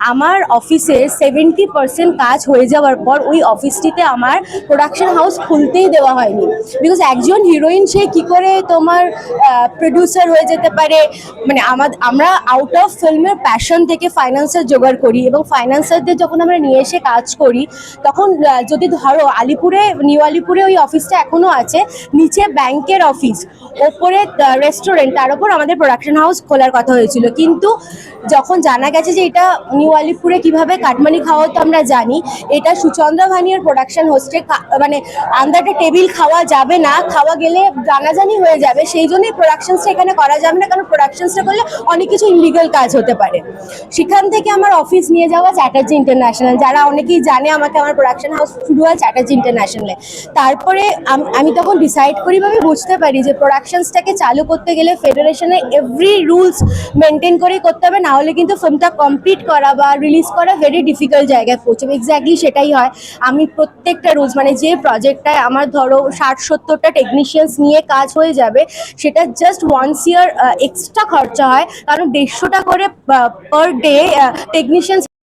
আমার অফিসে 70% কাজ হয়ে যাওয়ার পর ওই অফিসটিতে আমার প্রোডাকশন হাউস খুলতেই দেওয়া হয়নি। বিকজ একজন হিরোইন সে কি করে তোমার প্রডিউসার হয়ে যেতে পারে, মানে আমরা আউট অফ ফিল্মের প্যাশন থেকে ফাইন্যান্সার জোগাড় করি এবং ফাইন্যান্সারদের যখন আমরা নিয়ে এসে কাজ করি তখন যদি ধরো নিউ আলিপুরে ওই অফিসটা এখনো আছে, নিচে ব্যাংকের অফিস, ওপরে রেস্টুরেন্ট, তার উপর আমাদের প্রোডাকশন হাউস খোলার কথা হয়েছিল। কিন্তু যখন জানা গেছে যে এটা নিউ আলিপুরে কিভাবে কাটমানি খাওয়া তো আমরা জানি, এটা সুচন্দ্রা ভানিয়ার প্রোডাকশন হোস্টে মানে আন্দারটা টেবিল খাওয়া যাবে না, খাওয়া গেলে জানাজানি হয়ে যাবে, সেই জন্যই প্রোডাকশনসটা এখানে করা যাবে না, কারণ প্রোডাকশনসটা করলে অনেক কিছু ইলিগাল কাজ হতে পারে। সেখান থেকে আমার অফিস নিয়ে যাওয়া চ্যাটার্জি ইন্টারন্যাশনাল, যারা অনেকেই জানে আমাকে, আমার প্রোডাকশন হাউস শুরু হয় চ্যাটার্জি ইন্টারন্যাশনালে। তারপরে আমি তখন ডিসাইড করি বা আমি বুঝতে পারি যে প্রোডাকশনসটাকে চালু করতে গেলে ফেডারেশনে এভরি রুলস মেনটেন করেই করতে হবে, না হলে কিন্তু ফিল্মটা কমপ্লিট করা বা রিলিজ করা ভেরি ডিফিকাল্ট জায়গায় পৌঁছবে। এক্স্যাক্টলি সেটাই হয়। আমি প্রত্যেকটা রুলস, মানে যে প্রজেক্টটায় আমার ধরো 60-70টা টেকনিশিয়ানস নিয়ে কাজ হয়ে যাবে, সেটা জাস্ট ওয়ান্স ইয়ার এক্সট্রা খরচা হয়, কারণ 150টা করে পার ডে টেকনিশিয়ানস